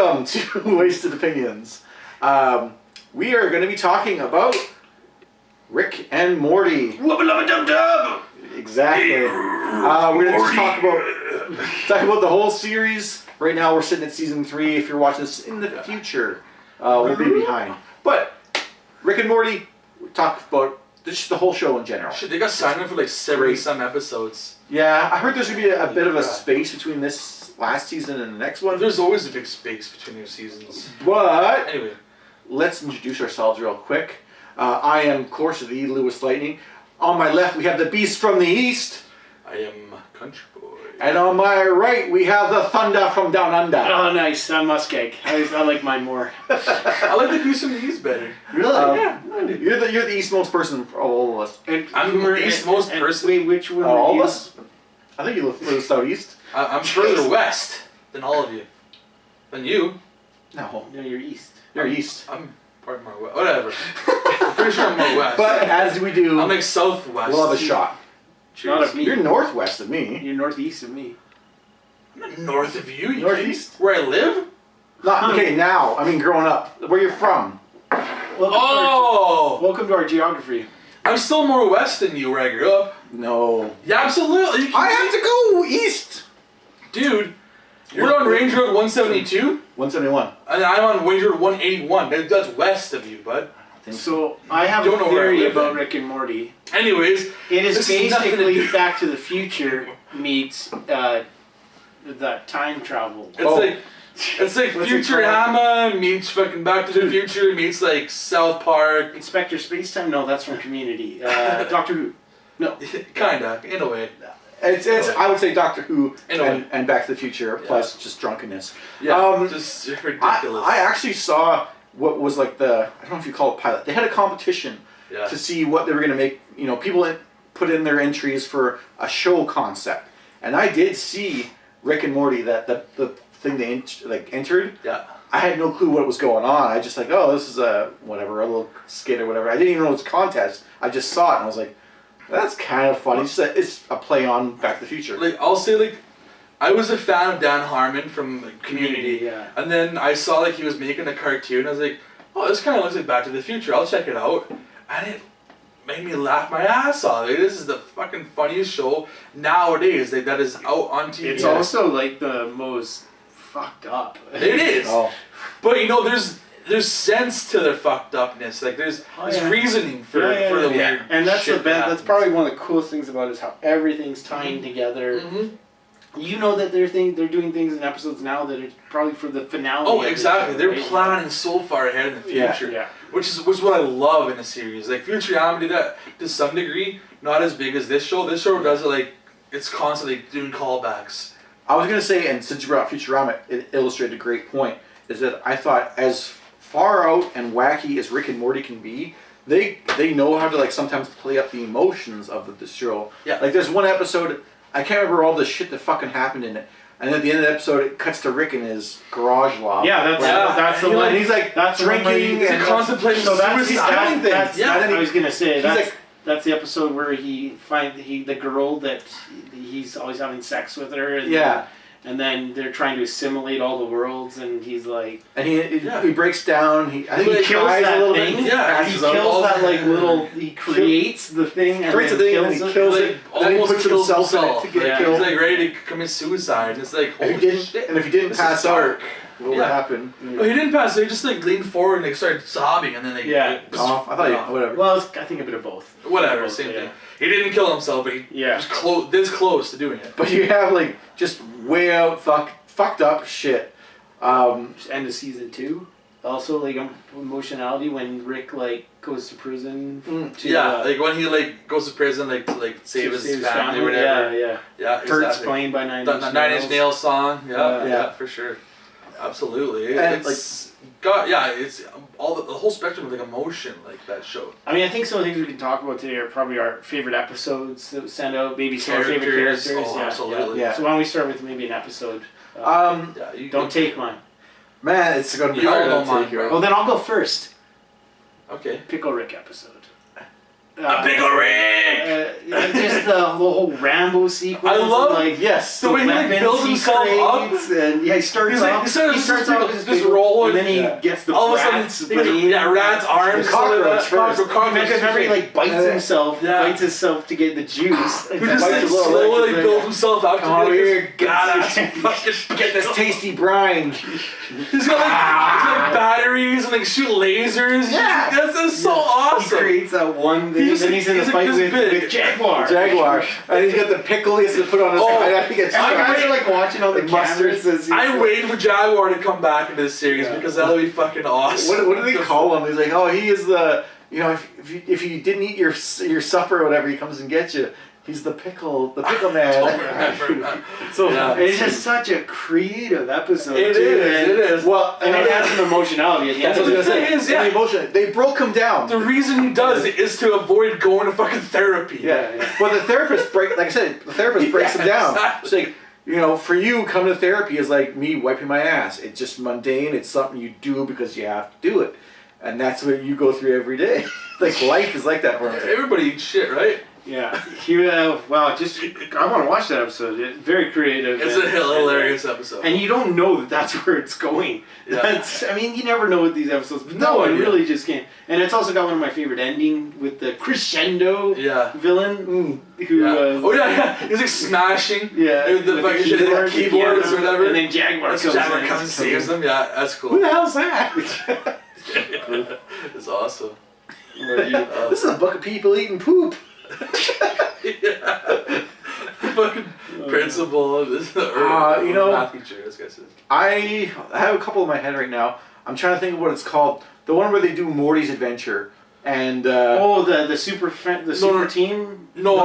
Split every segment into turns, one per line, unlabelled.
Welcome to Wasted Opinions. We are going to be talking about Rick and Morty.
Wubba-lubba-dub-dub!
Exactly. We're going to just talk about the whole series. Right now we're sitting at season 3. If you're watching this in the future, we'll be behind. But Rick and Morty, we talk about just the whole show in general.
Shit, they got signed up for like 70-some episodes.
Yeah, I heard there's going to be a bit of a space between this last season and the next one.
There's always a big space between your seasons.
But
Anyway,
let's introduce ourselves real quick. I am, of course, the LewisLightning. On my left, we have the Beast from the East.
I am CountryBoy.
And on my right, we have the Thunder from Down Under.
Oh, nice. I'm MussKeg. I like mine more.
I like the Beast from the East better.
Really?
Yeah, I do.
You're the eastmost person for all of us.
And
I'm the eastmost person.
Wait, which one?
All of us? I think you live southeast.
I'm further west than all of you. Than you.
No,
No, you're east.
you're east.
I'm part more west. Whatever. I'm pretty sure I'm more west.
But as we do,
I'm like southwest.
we'll have a shot.
Cheers.
Not of me.
You're northwest of me.
You're northeast of me.
I'm not north of you.
Northeast?
Where I live?
Not okay now. I mean, growing up, where you're from.
Welcome to our geography.
I'm still more west than you where I grew up.
No.
Yeah, absolutely.
I have to go east.
Dude, you're on Range Road 172,
171.
and I'm on Range Road 181. That's west of you, bud.
So I have
Don't
a
know where I
theory
live
about
then.
Rick and Morty.
Anyways,
It is
this has nothing to
basically
do-
Back to the Future meets the time travel.
it's like
What's it
Futurama meets fucking Back to the Future meets like South Park.
Inspector Spacetime? No, that's from Community. Doctor Who. No.
Kinda, in a way.
It's I would say Doctor Who
In a way.
and Back to the Future plus just drunkenness.
Yeah, just ridiculous.
I actually saw what was like I don't know if you call it pilot. They had a competition
yeah.
to see what they were going to make. You know, people put in their entries for a show concept, and I did see Rick and Morty that the thing they entered.
Yeah.
I had no clue what was going on. I just like, oh, this is a little skit or whatever. I didn't even know it was a contest. I just saw it and I was like, that's kind of funny. It's a play on Back to the Future.
Like, I'll say, like, I was a fan of Dan Harmon from like, Community.
Yeah.
And then I saw, like, he was making a cartoon. I was like, oh, this kind of looks like Back to the Future. I'll check it out. And it made me laugh my ass off. Like, this is the fucking funniest show nowadays that is out on TV.
It's also like the most fucked up.
It is.
Oh.
But, you know, there's sense to their fucked upness. Like, there's reasoning for the weird
And that's
shit
the best. That's
happens.
probably one of the coolest things about it is how everything's tying together.
Mm-hmm.
You know that they're doing things in episodes now that are probably for the finale.
Oh,
of the
exactly.
show,
They're
right?
planning so far ahead in the
Yeah.
future.
Yeah.
Which is what I love in a series. Like Futurama did that to some degree, not as big as this show. This show does it like it's constantly doing callbacks.
I was going to say, and since you brought up Futurama, it illustrated a great point, is that I thought as far out and wacky as Rick and Morty can be, they know how to like sometimes play up the emotions of the show.
Yeah.
Like there's one episode, I can't remember all the shit that fucking happened in it, and at the end of the episode it cuts to Rick in his garage loft.
Yeah, that's the
And
one.
he's like
That's the one where
drinking
he's
and
contemplating
So that's
he's
suicide.
doing things.
Yeah,
And then
I was gonna say
he's
that's
like-
that's the episode where he finds the girl that he's always having sex with her. And
Yeah.
And then they're trying to assimilate all the worlds, and he's like,
And he breaks down. I think
He
he
kills
cries
that
a little
thing.
bit.
Yeah,
he
passes out
kills
all
that
the-
like little. He creates the thing and
Creates
then
a thing and
kills
he
it.
kills
Like,
it. Then he
almost
puts
kills
himself in it
himself.
to get
Yeah.
killed.
He's like ready to commit suicide. And it's like,
If he
holy
didn't,
shit.
and if he didn't
This
pass
is
out,
dark.
what would
Yeah.
happen?
No, he didn't pass. They just like leaned forward and they started sobbing, and then they
Yeah.
Oh, I thought whatever.
Well, I think a bit of both.
whatever,
Both,
same
yeah.
thing. He didn't kill himself, but he
Yeah.
was this close to doing it.
But you have like just way out fucked up shit.
End of season 2. Also, like emotionality when Rick like goes to prison. To,
Yeah, like when he like goes to prison, like to like save his family or whatever.
Yeah,
Yeah,
Hurts
exactly.
playing by Nine
The
Inch
Nine Inch
Nails.
Nails song. Yeah,
Yeah.
yeah, for sure. Absolutely.
And,
It's it's all the whole spectrum of like emotion, like that show.
I mean, I think some of the things we can talk about today are probably our favorite episodes that stand out. Maybe some of our favorite characters.
Oh,
yeah,
absolutely.
Yeah.
So why don't we start with maybe an episode?
Yeah,
you
Don't take mine.
man, it's gonna be
You all
hard
know
to
mine,
take your.
Well, then I'll go first.
Okay.
Pickle Rick episode.
A pickle Rick!
Just the whole Rambo sequence.
I love
like
Yes.
the way he like, builds himself up.
And yeah, he starts
Like,
off.
he starts
off
just
as
rolling.
and then he gets the
All of a
rat's
sudden,
brain.
rat's arms.
The cockroach first.
Remember he like bites himself,
Yeah.
bites himself to get the juice.
Who
And
just
bites
like
his little
slowly
leg.
builds himself up to
Come
be
here,
like this badass fucking
Get this tasty brine.
He's got like batteries and like shoot lasers.
Yeah.
That's so
He
awesome.
creates that one thing,
He's
then he's in the
like
fight
this big.
with Jaguar.
Jaguar. And he's got the pickle he has to put on his head. He gets
And the guys are like watching all the
mustard.
cameras as he's
I'm waiting for Jaguar to come back into this series
Yeah.
because that'll be fucking awesome.
What do they call him? He's like, oh, he is the, if you didn't eat your supper or whatever, he comes and gets you. He's the pickle man.
So
It's just such a creative episode.
It
too,
is.
and-
It is.
Well,
And it has some emotionality at the
That's
end.
what I was
The
gonna
thing
say.
is, yeah.
The emotion. They broke him down.
The reason he does it is to avoid going to fucking therapy.
Yeah. But the therapist breaks him down.
Exactly.
It's like, for you, coming to therapy is like me wiping my ass. It's just mundane. It's something you do because you have to do it. And that's what you go through every day. Like, life is like that for him.
Everybody eats shit, right?
Yeah. Wow, I want to watch that episode. It's very creative.
It's a hilarious episode.
And you don't know that that's where it's going.
Yeah.
You never know with these episodes. But
No
one
idea.
really just can't. And it's also got one of my favorite ending with the crescendo
Yeah.
villain who.
Yeah. He's like smashing.
Yeah.
With the fucking shit,
keyboard,
keyboards or whatever.
And then Jaguar comes
and saves them. Yeah, that's
Who
cool.
the hell's that?
It's awesome.
This is a book of people eating poop.
Yeah. Fucking principal.
Math
teacher, this guy says.
I have a couple in my head right now. I'm trying to think of what it's called. The one where they do Morty's Adventure. And
the super team.
No.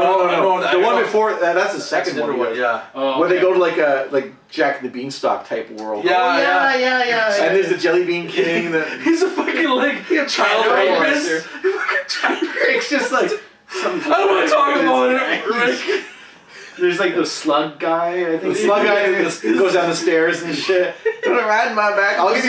The one before that's the second
That's a
one.
different one. Yeah.
Oh,
Where they go to like Jack and the Beanstalk type world.
Yeah.
yeah.
And there's the Jelly Bean King.
He's a fucking like child rapist.
It's just like.
I don't want to talk about it. Rick.
There's like the slug guy. I think
The slug guy goes down the stairs and shit. Gonna ride my back. I'll give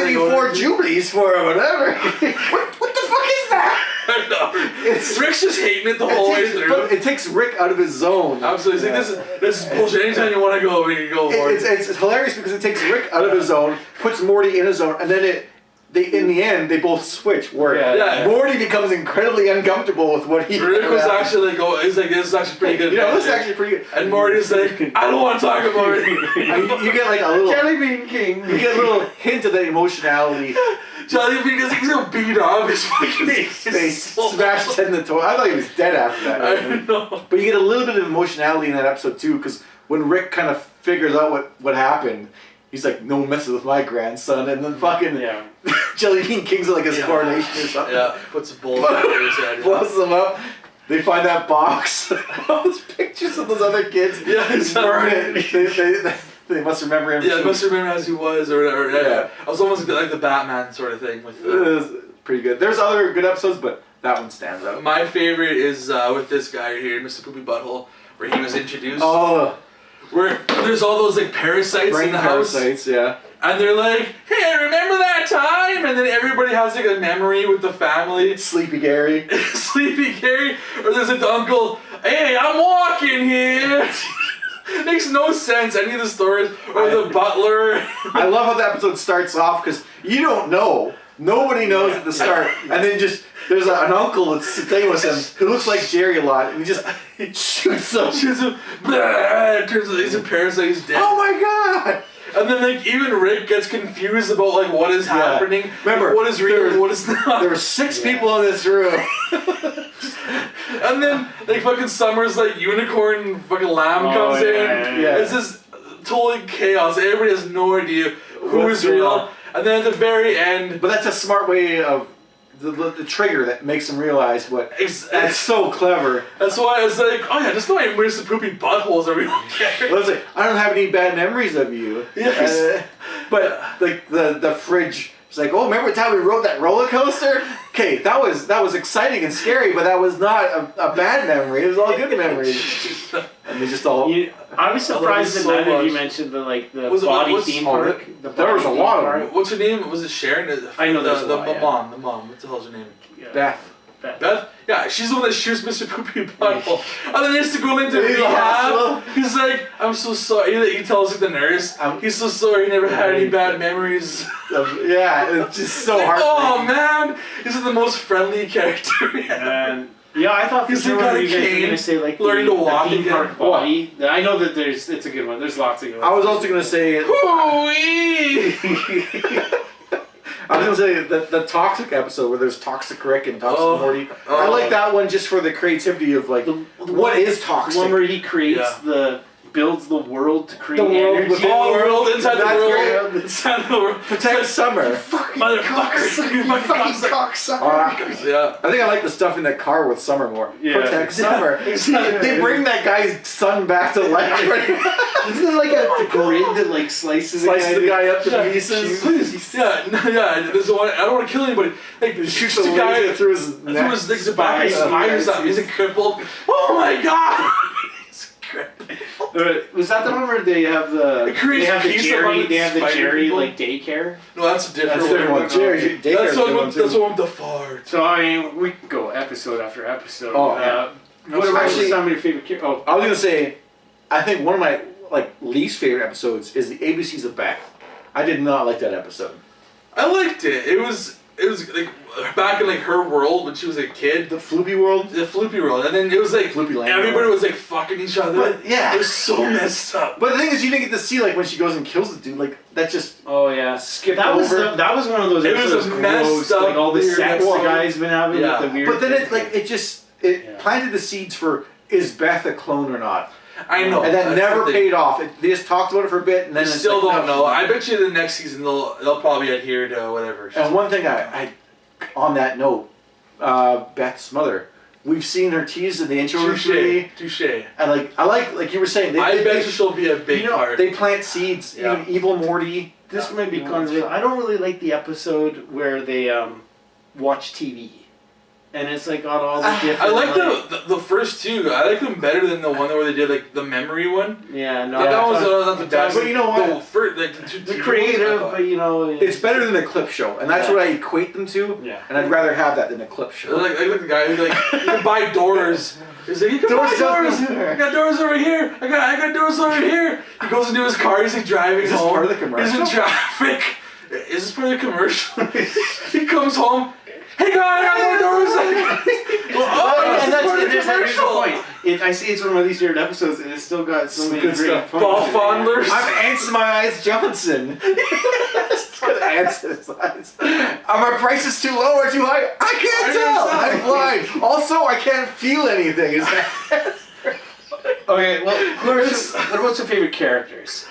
you 4 jubilees for it, whatever. what the fuck is that?
I know. Rick's just hating it the whole way through.
But it takes Rick out of his zone.
Absolutely. He's like, this is bullshit. Anytime you want to go, we can go for it.
It's hilarious because it takes Rick out of his zone, puts Morty in his zone, and then in the end, they both switch. Where Morty becomes incredibly uncomfortable with what he.
Rick was actually like, he's like, this is actually pretty good.
This is actually pretty good.
And Morty's like, I don't want to talk about it.
You get like a little
Jelly Bean King.
You get a little hint of that emotionality.
Jelly Bean, because he's so beat up, his fucking
They smashed his head in the toilet. I thought he was dead after that.
I know.
But you get a little bit of emotionality in that episode too, because when Rick kind of figures out what happened, he's like, no one messes with my grandson, and then fucking Jelly Bean King's at like his coronation or something.
Yeah, puts a bullet in his head.
Blows them up. They find that box. All those pictures of those other kids.
Yeah,
burn it. They must remember him.
Yeah,
too.
must remember as he was or whatever.
Yeah.
I was almost like the Batman sort of thing with
It was pretty good. There's other good episodes, but that one stands out.
my favorite is with this guy here, Mr. Poopy Butthole, where he was introduced.
Oh,
Where there's all those like parasites
brain
in the house.
parasites, yeah.
And they're like, hey, remember that time? And then everybody has like a memory with the family.
Sleepy Gary.
Sleepy Gary. Or there's like the uncle, hey, I'm walking here. Makes no sense, any of the stories. Or the butler.
I love how the episode starts off because you don't know. Nobody knows at the start. And then just, there's an uncle that's staying with him who looks like Jerry a lot. And he just shoots him.
Shoots him. It turns out he's a parasite, he's dead.
Oh my god!
And then like even Rick gets confused about like what is happening.
Remember,
what is real and what is not.
There were 6 people in this room.
And then like fucking Summer's like unicorn fucking lamb comes in.
Yeah.
It's just totally chaos. Everybody has no idea who
What's
is
going
real.
on.
And then at the very end,
But that's a smart way of the trigger that makes them realize what. That's so clever.
that's why it's like, oh yeah, just know I miss the poopy buttholes are real.
Well, it's like, I don't have any bad memories of you.
Yes.
But like the fridge. It's like, oh, remember the time we rode that roller coaster? Okay, that was exciting and scary, but that was not a bad memory. It was all good memories. And they just all.
I was surprised that
so
none of
much.
you mentioned the
Was it-
body
what's-
theme
oh,
park.
there was a lot of them.
What's her name? Was it Sharon?
I know there's a lot,
the
yeah.
mom. The mom. What the hell's her name?
Beth.
Beth? Yeah, she's the one that shoots Mr. Poopy Butthole. And then he has to go into
In the
rehab.
hospital.
He's like, I'm so sorry. He tells like, the nurse, he's so sorry he never had any bad memories.
Yeah, it's just so hard.
Oh man, this is the most friendly character.
And yeah, I thought
He's
for sure
got a
you guys were
cane,
gonna say like
learning to walk
theme
again.
park body. I know that it's a good one. There's lots of good ones.
I was also gonna say.
Hoo-wee!
I was gonna say the toxic episode where there's toxic Rick and toxic Morty. I like that one just for the creativity of like what is toxic.
The one where he creates builds the world to create energy.
Within
All the world, inside the
That's
world,
great.
inside the world.
Protect Summer.
Motherfucker. You fucking cocksucker. Yeah.
I think I like the stuff in that car with Summer more.
Yeah.
Protect Summer. They bring that guy's son back to life.
Isn't it like a grid that like slices
The guy up to pieces.
Yeah, there's one. I don't want to kill anybody. Like
Shoots
shoots
a
the guy
laser through his neck.
through his like, the back of his spine or something. He's crippled. Oh my god. He's crippled.
Was that the one where they have the
It creates peace among
Jerry
people.
like daycare?
No, that's a different
That's a different one. Jerry,
That's the one with the fart.
So I mean, we could go episode after episode.
Oh, yeah.
What are
Actually-
some of your favorite characters? Oh,
I was gonna say, I think one of my least favorite episodes is the ABCs of Beth. I did not like that episode.
I liked it. It was like back in like her world when she was a kid.
The Floopy world.
The Floopy world, and then it was like
Floopy Land
everybody
world.
was like fucking each other.
But, yeah.
it was so messed up.
But the thing is, you didn't get to see like when she goes and kills the dude. Like that just
oh yeah.
skipped
That was
over.
that was one of those
It was
episodes
a messed
gross,
up
like all the
weird
sex the
episode.
guy's been having
Yeah.
with the weird.
But then
things.
it planted the seeds for is Beth a clone or not?
I know.
And that
that's
never
the thing.
paid off. They just talked about it for a bit, and then
I
it's
still
like,
don't
no,
know. I bet you the next season they'll probably adhere to whatever.
And one thing I on that note, Beth's mother, we've seen her teased in the intro of three,
Touche.
and I like you were saying.
I bet you she'll be a big part.
They plant seeds.
Yeah.
Even Evil Morty.
This might be controversial. I don't really like the episode where they watch TV, and it's like on all the different.
I like the first two. I like them better than the one where they did like the memory one.
Yeah, no.
That was not the best.
But you know what?
The first, like, the
the creative, but you know,
It's better than a clip show, and that's
Yeah.
what I equate them to.
Yeah.
And I'd rather have that than a clip show.
Like the guy who like you can buy doors. He's like, you can
Doors
buy doors.
over here.
I got doors over here. I got doors over here. He goes into his car. He's like driving
Is this
home.
part of the commercial?
He's in traffic. Is this part of the commercial? He comes home. Hey guys, I got doors.
and that's
part of the
here's the
commercial.
point. I see it's one of my least favorite episodes, and it's still got so many
good
great
stuff.
points.
Ball fondlers.
I'm Ants My Eyes Johnson. It's got ants in his eyes. Are my prices too low or too high? I can't tell. I'm blind. Also, I can't feel anything. Is that?
Okay, well, what about some favorite characters?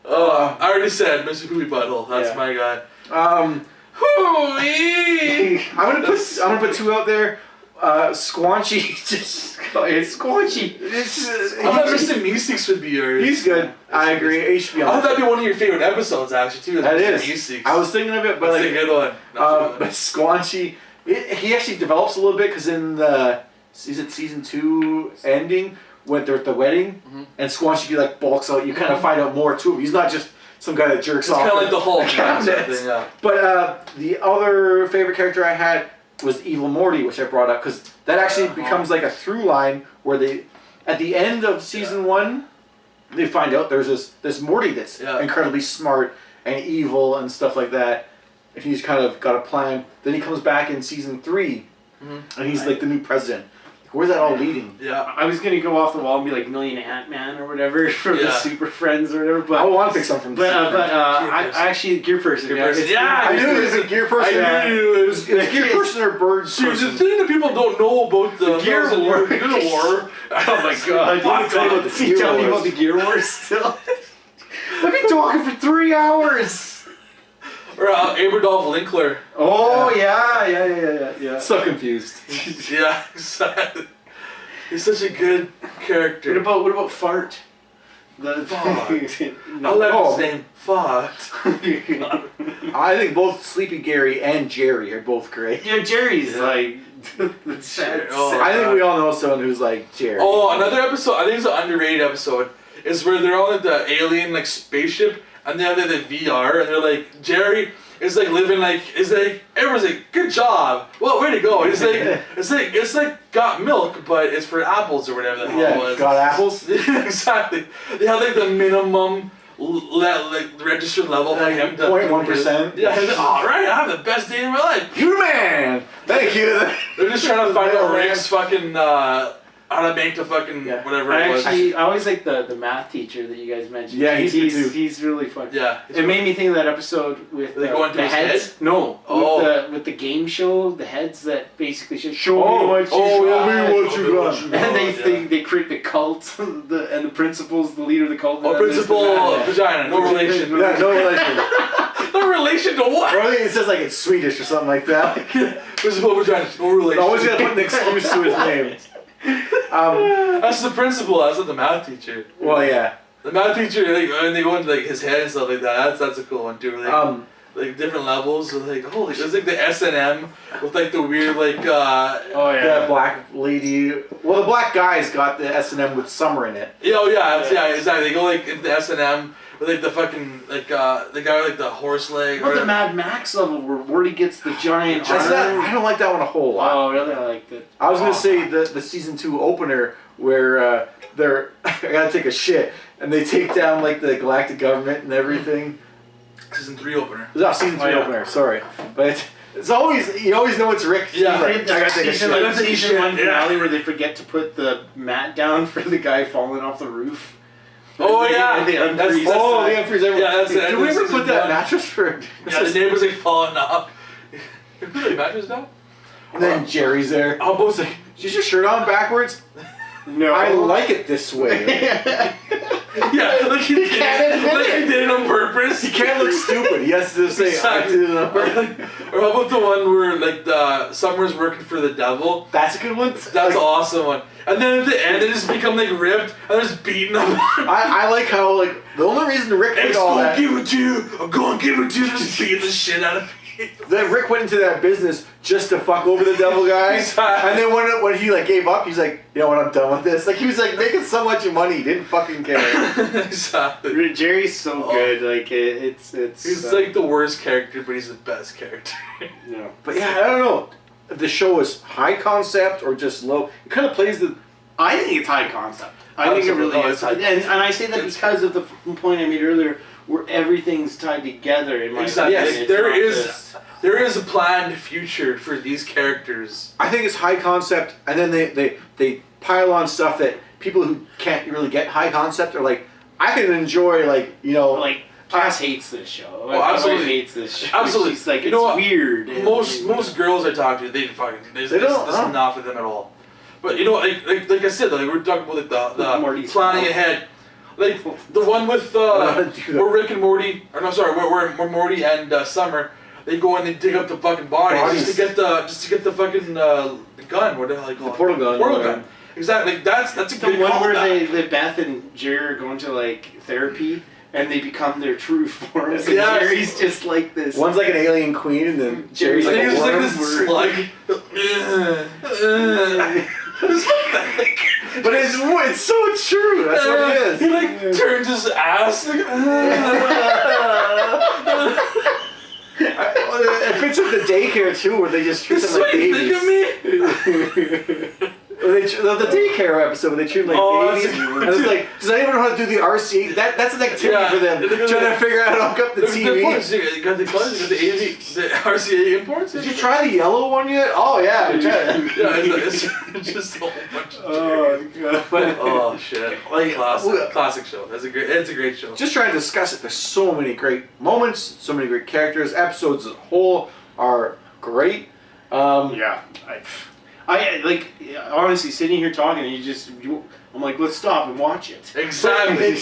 I already said Mr. Poopy Butthole. That's
Yeah.
my guy. Hoo-wee!
I'm gonna put two out there. Squanchy, just
It's Squanchy.
I thought Mr. Meeseeks would be yours.
he's good. I agree. He should be
I
on.
thought that'd be one of your favorite episodes, actually, too.
That
Mr.
is.
Meeseeks.
I was thinking of it, but
That's a good one.
but Squanchy, he actually develops a little bit because in the season 2 ending when they're at the wedding and Squanchy bulks out, you kind of find out more to him. He's not just some guy that jerks
It's
off.
kind of like the Hulk.
cabinets.
Yeah.
But the other favorite character I had was Evil Morty, which I brought up because that actually becomes like a through line where they, at the end of season 1, they find out there's this Morty that's incredibly smart and evil and stuff like that, and he's kind of got a plan. Then he comes back in season 3, and he's like the new president. Where's that all leading?
Yeah.
I was gonna go off the wall and be like Million Ant-Man or whatever from the Super Friends or whatever, but
I want to pick something from
I actually Gear Person.
Gear Person. Yeah,
I knew it was a gear person.
I knew it was
Gear person or bird
See, the
person.
thing that people don't know about the
Gear War.
Gear War.
Oh my god!
Fuck
Tell
about the Gear
tell me
Wars.
about the Gear Wars still. I've been talking for 3 hours.
Or Aberdolf Linkler.
Oh yeah.
So confused.
Yeah, exactly. He's such a good character.
What about Fart? The
I love his name. Fucked.
I think both Sleepy Gary and Jerry are both great.
Yeah, Jerry's like the sad.
Oh,
I think we all know someone who's like Jerry.
Oh, another episode. I think it's an underrated episode. Is where they're all at the alien spaceship and they have the VR and they're like Jerry. is like living like everyone's like good job. Well, way to go. It's like got milk, but it's for apples or whatever the hell it was.
Got apples.
Exactly. They have like the minimum registered level for him to
0.1%.
Yeah, he's like, all right, I have the best day of my life.
You man, thank you.
They're just trying to find out Rick's fucking how to make the fucking whatever it was.
I always like the math teacher that you guys mentioned.
Yeah, he's good too.
He's really fun.
Yeah,
it made me think of that episode with
they go into
the
his
heads.
head?
No, with the game show, the heads that basically show me what you got. And they create the cult, and the principal's the leader of the cult.
Principal vagina, no relation.
Yeah, no relation.
No relation to what?
Or I think it says like it's Swedish or something like that.
Principal vagina, no relation.
Always gotta put an excuse to his name.
That's the principal. That's not the math teacher.
Well, yeah.
The math teacher, like, when they go into like his head and stuff like that. That's a cool one too. Like different levels. So, like holy, there's like the S&M with like the weird like.
The black lady. Well, the black guy's got the S&M with summer in it.
Yeah, exactly. They go like into the S&M. With like the fucking the guy with like the horse leg.
Or the Mad Max level where Morty gets the giant.
I don't like that one a whole lot.
Oh really? I liked it.
I was gonna say the season 2 opener where they're I gotta take a shit and they take down like the galactic government and everything.
Season 3 opener.
No, season 3 opener. Sorry, but it's always you always know it's Rick.
Yeah,
I gotta take a shit.
Season 1 finale where they forget to put the mat down for the guy falling off the roof.
Oh yeah,
they unfreeze.
They unfreeze everyone.
Yeah, that's it.
Did we ever put that mattress for?
Yeah, the neighbor's like falling off. You put the mattress down?
And then Jerry's there. Almost like, is your shirt on backwards?
No,
I like it this way.
Yeah, like he did it on purpose.
He can't look stupid. He has to say, I did it on purpose.
Or how about the one where like the Summer's working for the devil?
That's a good one.
That's an awesome one. And then at the end, they just become like ripped and they're just beating them.
I like how like the only reason Rick did all that.
Give it to you. I'm going to give it to you. Just beating the shit out of me.
That Rick went into that business just to fuck over the devil guy, and then when he like gave up, he's like, you know what, I'm done with this. Like he was like making so much money, he didn't fucking care.
Exactly.
Jerry's so good. Like it's.
He's like the worst character, but he's the best character.
Yeah.
But yeah, I don't know if the show is high concept or just low. It kind of plays the.
I think it's high concept. I think it really is, and I say that because of the point I made earlier, where everything's tied together. In my opinion,
yes, there is a planned future for these characters.
I think it's high concept, and then they pile on stuff that people who can't really get high concept are like, I can enjoy
like Cass hates this show.
Oh, absolutely
hates this show.
Absolutely,
she's like,
you know what?
Weird.
Most girls I talk to, they don't. This is not for them at all. But you know, like I said, like we're talking about like the planning ahead. Like the one with where Rick and Morty, or no, sorry, where Morty and Summer, they go and they dig up the fucking bodies just to get the fucking gun. What the hell they call it?
The portal gun.
Portal gun. Exactly. Like, that's a good
one
call.
Where Beth and Jerry are going to like therapy. And they become their true forms. And Jerry's just like this.
One's like an alien queen, and then Jerry's like a worm.
Like
but it's so true. That's what it is.
He like turns his ass. Like,
it fits with the daycare too, where they just treat them like babies.
Think of me.
The daycare episode where they treat them like babies. And it's like, does anyone know how to do the RCA? That's an activity for them. Trying to figure out how to hook up the TV.
You got the RCA imports?
Did you try the yellow one yet? Oh yeah, we tried it.
Yeah, it's just a whole bunch of
God. But
shit.
Like
classic show. It's a great show.
Just trying to discuss it. There's so many great moments, so many great characters. Episodes as a whole are great.
Yeah. I like honestly sitting here talking and I'm like, let's stop and watch it.
Exactly.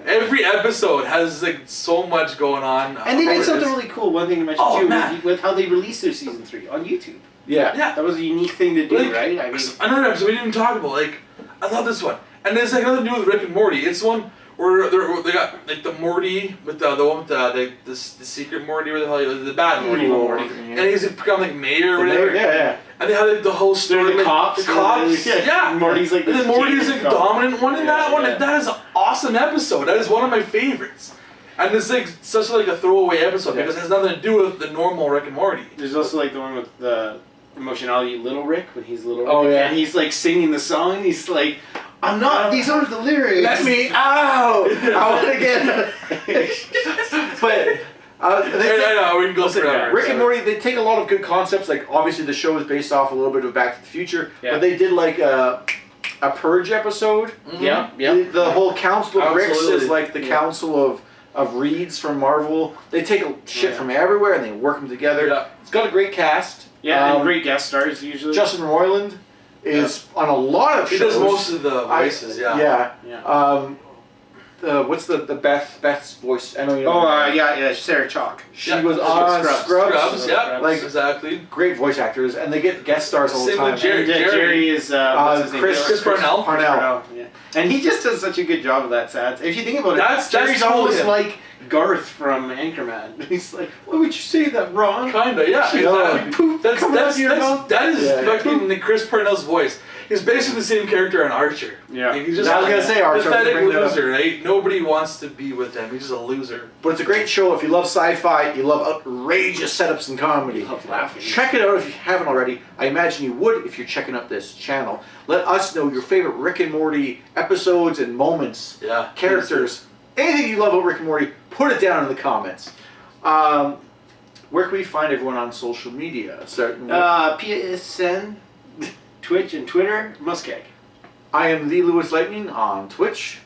Every episode has like so much going on.
And they did something really cool. One thing I mentioned too with how they released their season 3 on YouTube.
Yeah.
That was a unique thing to do, right? I mean,
another episode we didn't even talk about. Like, I love this one, and there's like nothing to do with Rick and Morty. It's one where they got like the Morty with the one with the secret Morty, where the hell the bad Morty, and he's become like mayor or whatever.
Yeah.
And they have like the whole story.
They're the cops.
The cops. Yeah.
Morty's like.
And then Morty's like the dominant one in that one. And that is an awesome episode. That is one of my favorites. And it's like such like a throwaway episode
Yeah.
because it has nothing to do with the normal Rick and Morty.
There's also like the one with the emotionality Little Rick when he's Little Rick.
Oh, yeah.
And he's like singing the song. He's like, I'm not. These aren't the lyrics.
Let me out! Out again! But
I know, we can go forever.
Rick and Morty, they take a lot of good concepts. Like obviously the show is based off a little bit of Back to the Future, but they did like a Purge episode.
Mhm.
Yeah.
The whole Council of Ricks
Absolutely.
is like the Council of Reeds from Marvel. They take shit from everywhere and they work them together.
Yeah.
It's got a great cast.
Yeah, and great guest stars usually.
Justin Roiland is on a lot of
He
shows.
does most of the voices, yeah.
What's the Beth's voice? I know you know.
yeah, Sarah Chalk.
She was on Scrubs.
Yeah,
Like
exactly.
great voice actors, and they get guest stars all the
Same
time.
with Jerry.
Jerry is what's his name?
Chris
Parnell.
Parnell.
Yeah. And he just does such a good job of that sad. If you think about it,
That's
Jerry's
totally
almost
him.
like Garth from Anchorman. He's like, why would you say that, Ron?
Kinda, yeah.
Yeah.
Poop
That is
Yeah.
fucking Chris Parnell's voice. He's basically the same character on Archer.
Yeah.
Like, he's just
I was gonna say Archer,
pathetic
bring that up.
loser, right? Nobody wants to be with him. He's just a loser.
But it's a great show if you love sci-fi, you love outrageous setups and comedy.
I love laughing.
Check it out if you haven't already. I imagine you would if you're checking out this channel. Let us know your favorite Rick and Morty episodes and moments,
Yeah.
characters, anything you love about Rick and Morty. Put it down in the comments. Where can we find everyone on social media?
PSN, Twitch, and Twitter, MussKeg.
I am the LewisLightning on Twitch.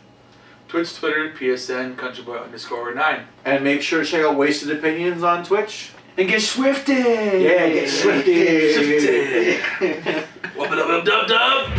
Twitch, Twitter, PSN, CountryBoy_9.
And make sure to check out Wasted Opinions on Twitch.
And get swifted!
Yeah, get swifted.
Wub-a-dub-dub-dub.